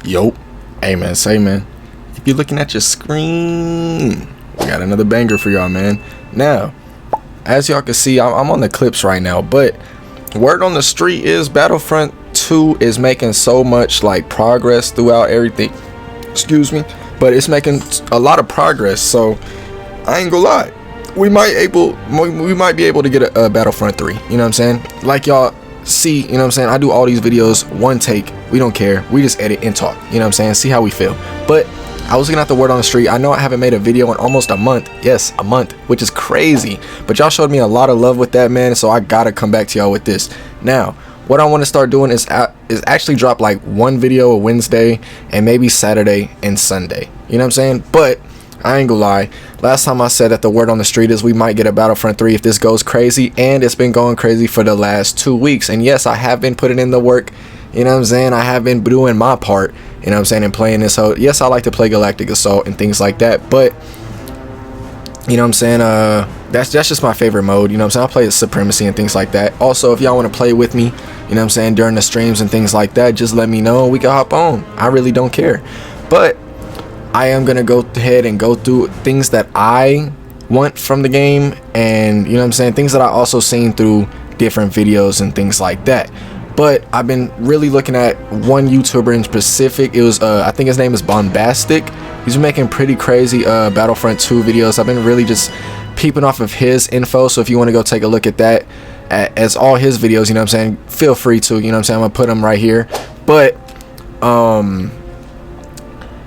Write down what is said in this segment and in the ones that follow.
Yo, hey man, say man, if you're looking at your screen, we got another banger for y'all, man. Now, as y'all can see, I'm on the clips right now, but word on the street is Battlefront 2 is making so much like progress throughout everything. Excuse me, but it's making a lot of progress. So I ain't gonna lie, we might be able to get a Battlefront 3. You know what I'm saying? Like y'all see, you know what I'm saying? I do all these videos one take. We don't care. We just edit and talk. You know what I'm saying? See how we feel. But I was looking at the word on the street. I know I haven't made a video in almost a month. Yes, a month, which is crazy. But y'all showed me a lot of love with that, man. So I gotta come back to y'all with this. Now, what I want to start doing is actually drop like one video a Wednesday and maybe Saturday and Sunday. You know what I'm saying? But I ain't gonna lie, last time I said that the word on the street is we might get a Battlefront 3 if this goes crazy, and it's been going crazy for the last 2 weeks. And yes, I have been putting in the work. You know what I'm saying? I have been doing my part, you know what I'm saying, and playing this. So yes, I like to play Galactic Assault and things like that, but you know what I'm saying, that's just my favorite mode. You know what I'm saying? I play Supremacy and things like that. Also, if y'all want to play with me, you know what I'm saying, during the streams and things like that, just let me know. We can hop on. I really don't care. But I am gonna go ahead and go through things that I want from the game, and you know what I'm saying, things that I also seen through different videos and things like that. But I've been really looking at one YouTuber in specific. It was I think his name is Bombastic. He's been making pretty crazy Battlefront 2 videos. I've been really just peeping off of his info. So if you want to go take a look at that, as all his videos, you know what I'm saying, feel free to, you know what I'm saying, I'm gonna put them right here. But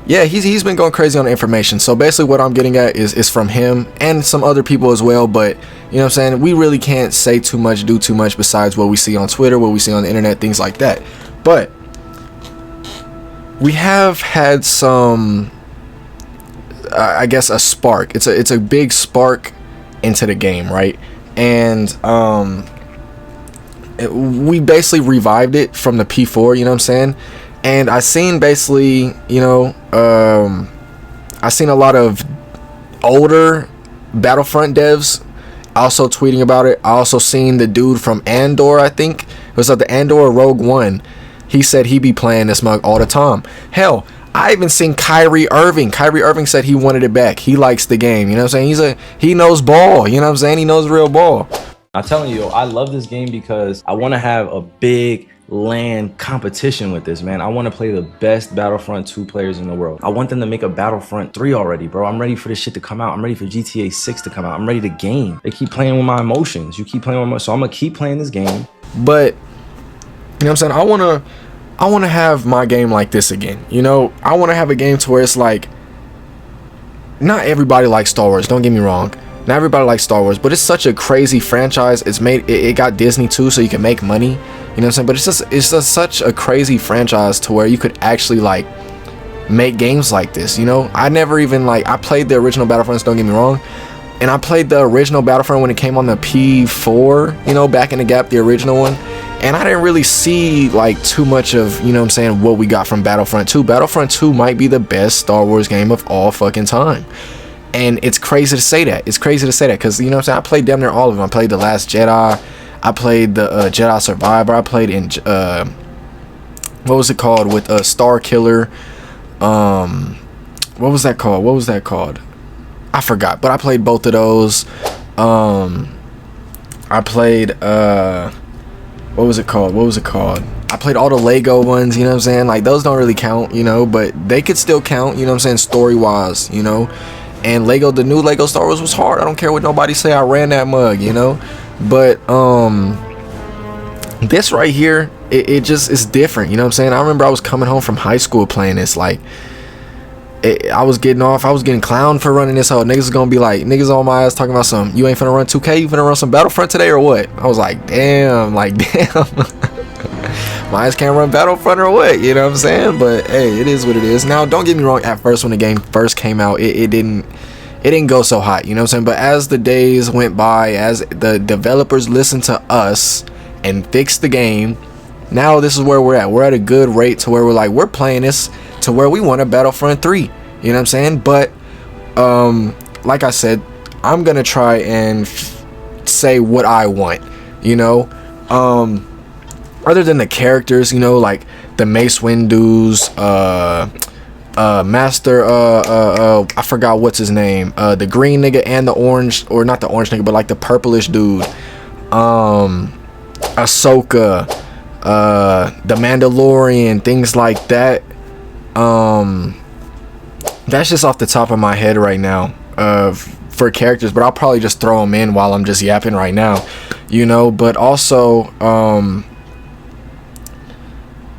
yeah, he's been going crazy on the information. So basically what I'm getting at is from him and some other people as well. But you know what I'm saying, we really can't say too much, do too much besides what we see on Twitter, what we see on the internet, things like that. But we have had some, I guess, a spark. It's a big spark into the game, right? And we basically revived it from the P4, you know what I'm saying? And I seen basically, you know, I seen a lot of older Battlefront devs also tweeting about it. I also seen the dude from Andor, I think it was like the Andor Rogue One. He said he be playing this mug all the time. Hell, I even seen Kyrie Irving. Kyrie Irving said he wanted it back. He likes the game. You know what I'm saying? He knows ball. You know what I'm saying? He knows real ball. I'm telling you, I love this game because I want to have a big LAN competition with this, man. I want to play the best Battlefront 2 players in the world. I want them to make a Battlefront 3 already, bro. I'm ready for this shit to come out. I'm ready for GTA 6 to come out. I'm ready to game. They keep playing with my emotions. You keep playing with my, so I'm gonna keep playing this game. But you know what I'm saying, I want to have my game like this again. You know, I want to have a game to where it's like, not everybody likes Star Wars, don't get me wrong. Not everybody likes Star Wars, but it's such a crazy franchise. It's made, it got Disney too, so you can make money. You know what I'm saying? But it's just such a crazy franchise to where you could actually like make games like this. You know, I never even I played the original Battlefronts, don't get me wrong, and I played the original Battlefront when it came on the P4, you know, back in the gap, the original one. And I didn't really see like too much of, you know what I'm saying, what we got from Battlefront 2. Battlefront 2 might be the best Star Wars game of all fucking time. And it's crazy to say that. It's crazy to say that because, you know what I'm saying, I played damn near all of them. I played The Last Jedi. I played the Jedi Survivor. I played in, what was it called, with Star Killer. What was that called? I forgot, but I played both of those. I played, what was it called? I played all the Lego ones, you know what I'm saying? Like, those don't really count, you know, but they could still count, you know what I'm saying, story-wise, you know? And the new Lego Star Wars was hard. I don't care what nobody say, I ran that mug, you know? But, this right here, it just is different, you know what I'm saying? I remember I was coming home from high school playing this, like, I was getting clowned for running this hoe. Niggas is gonna be like, niggas on my ass talking about some, you ain't finna run 2K, you finna run some Battlefront today or what? I was like, damn. My ass can't run Battlefront or what, you know what I'm saying? But hey, it is what it is. Now, don't get me wrong, at first when the game first came out, it didn't go so hot, you know what I'm saying? But as the days went by, as the developers listened to us and fixed the game, now this is where we're at. We're at a good rate to where we're playing this to where we want a Battlefront 3, you know what I'm saying? But like I said, I'm gonna try and say what I want, you know. Other than the characters, you know, like the Mace Windu's, Master, I forgot what's his name, the green nigga and the orange, or not the orange nigga, but like the purplish dude, Ahsoka, the Mandalorian, things like that. That's just off the top of my head right now, for characters, but I'll probably just throw them in while I'm just yapping right now, you know. But also,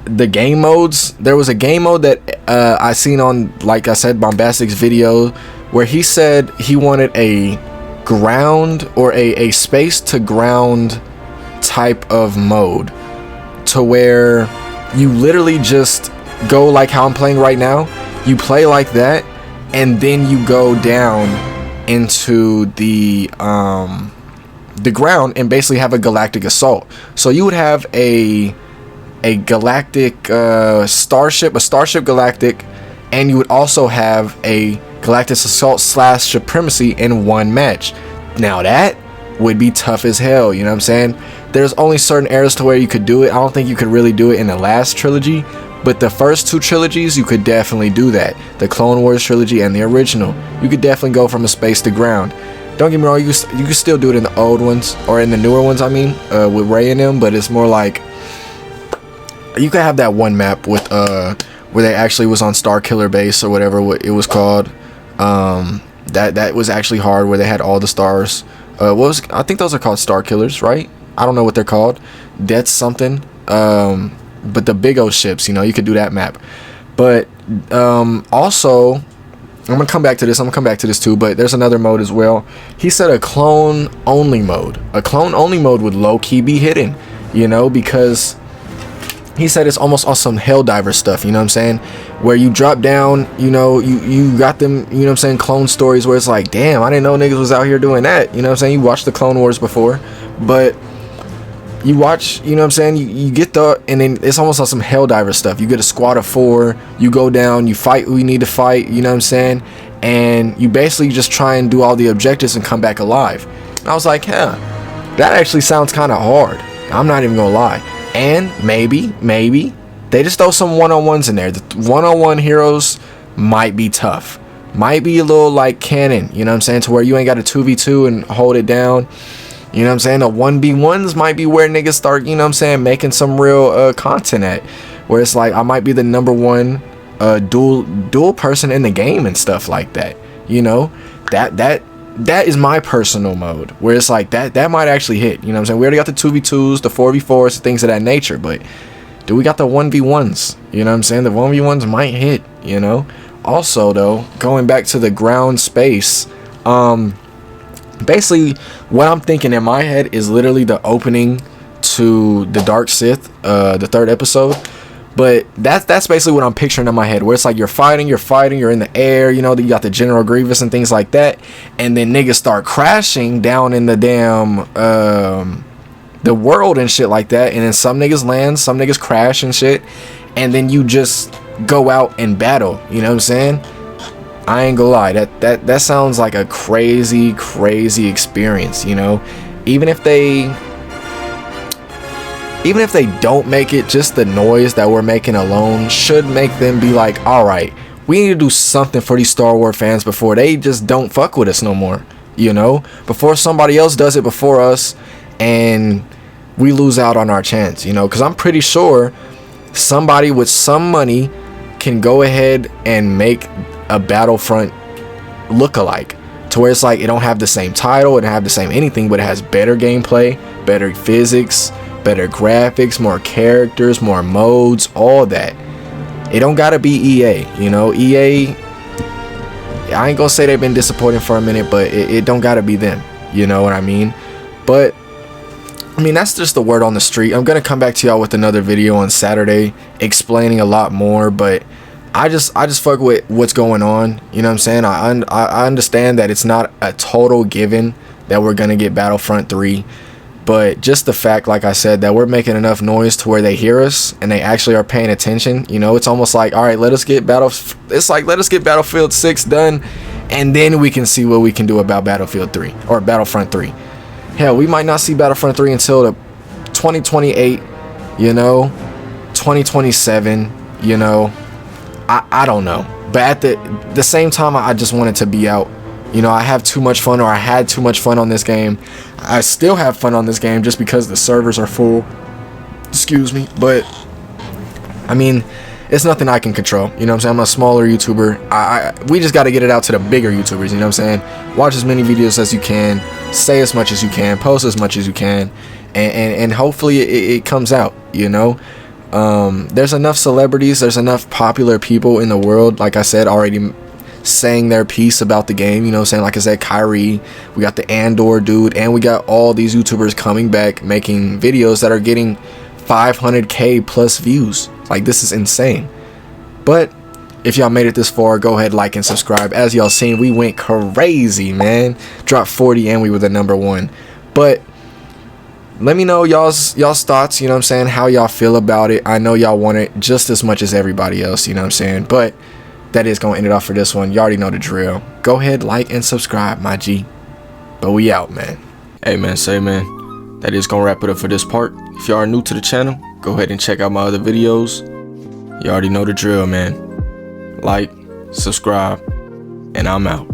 the game modes, there was a game mode that I seen on, like I said, Bombastic's video, where he said he wanted a ground, or a space to ground type of mode, to where you literally just go like how I'm playing right now. You play like that, and then you go down into the ground and basically have a galactic assault. So you would have a galactic starship, a Starship Galactic, and you would also have a galactic assault / supremacy in one match. Now that would be tough as hell, you know what I'm saying? There's only certain eras to where you could do it. I don't think you could really do it in the last trilogy, but the first two trilogies, you could definitely do that. The Clone Wars trilogy and the original. You could definitely go from a space to ground. Don't get me wrong, you can still do it in the old ones, or in the newer ones, I mean, with Rey and them, but it's more like, you could have that one map with, where they actually was on Star Killer Base, or whatever it was called. That was actually hard, where they had all the stars. I think those are called Star Killers, right? I don't know what they're called. That's something. But the big O ships, you know, you could do that map. But also, I'm gonna come back to this too, but there's another mode as well. He said a clone only mode would low-key be hidden, you know, because he said it's almost on some Helldiver stuff, you know what I'm saying, where you drop down, you know, you got them, you know what I'm saying, clone stories where it's like, damn, I didn't know niggas was out here doing that, you know what I'm saying. You watched the Clone Wars before, but you watch, you know what I'm saying, you get and then it's almost like some Helldiver stuff. You get a squad of 4, you go down, you fight who you need to fight, you know what I'm saying, and you basically just try and do all the objectives and come back alive. And I was like, that actually sounds kind of hard, I'm not even gonna lie. And maybe they just throw some one-on-ones in there. The one-on-one heroes might be tough, might be a little like canon, you know what I'm saying, to where you ain't got a 2v2 and hold it down. You know what I'm saying? The 1v1s might be where niggas start, you know what I'm saying, making some real content at. Where it's like, I might be the number one dual person in the game and stuff like that. You know? That is my personal mode. Where it's like, that might actually hit. You know what I'm saying? We already got the 2v2s, the 4v4s, things of that nature. But, dude, we got the 1v1s. You know what I'm saying? The 1v1s might hit, you know? Also, though, going back to the ground space, basically, what I'm thinking in my head is literally the opening to the Dark Sith, the 3rd episode. But that's basically what I'm picturing in my head, where it's like you're fighting, you're in the air, you know, you got the General Grievous and things like that, and then niggas start crashing down in the damn the world and shit like that, and then some niggas land, some niggas crash and shit, and then you just go out and battle, you know what I'm saying? I ain't gonna lie, that sounds like a crazy experience, you know. Even if they don't make it, just the noise that we're making alone should make them be like, alright, we need to do something for these Star Wars fans before they just don't fuck with us no more, you know, before somebody else does it before us and we lose out on our chance, you know, because I'm pretty sure somebody with some money can go ahead and make a Battlefront look-alike, to where it's like it don't have the same title, it don't have the same anything, but it has better gameplay, better physics, better graphics, more characters, more modes, all that. It don't gotta be EA, you know. EA, I ain't gonna say they've been disappointing for a minute, but it don't gotta be them, you know what I mean. But I mean, that's just the word on the street. I'm gonna come back to y'all with another video on Saturday explaining a lot more, but I just fuck with what's going on, you know what I'm saying. I understand that it's not a total given that we're gonna get Battlefront 3, but just the fact, like I said, that we're making enough noise to where they hear us and they actually are paying attention, you know. It's almost like, all right, let us get Battlefield 6 done, and then we can see what we can do about Battlefield 3 or Battlefront 3. Hell, we might not see Battlefront 3 until the 2028, you know, 2027, you know, I don't know. But at the same time, I just want it to be out. You know, I have too much fun, or I had too much fun on this game. I still have fun on this game just because the servers are full. Excuse me. But, I mean, it's nothing I can control. You know what I'm saying? I'm a smaller YouTuber. We just got to get it out to the bigger YouTubers. You know what I'm saying? Watch as many videos as you can. Say as much as you can. Post as much as you can. And hopefully it comes out, you know? There's enough celebrities. There's enough popular people in the world, like I said, already saying their piece about the game. You know what I'm saying? Like I said, Kyrie. We got the Andor dude. And we got all these YouTubers coming back making videos that are getting 500K plus views. Like, this is insane. But if y'all made it this far, go ahead, like and subscribe. As y'all seen, we went crazy, man. Dropped 40 and we were the #1. But let me know y'all's thoughts, you know what I'm saying, how y'all feel about it. I know y'all want it just as much as everybody else, you know what I'm saying. But that is going to end it off for this one. You already know the drill. Go ahead, like and subscribe, my G. But we out, man. Hey, man, that is going to wrap it up for this part. If y'all are new to the channel, go ahead and check out my other videos. You already know the drill, man. Like, subscribe, and I'm out.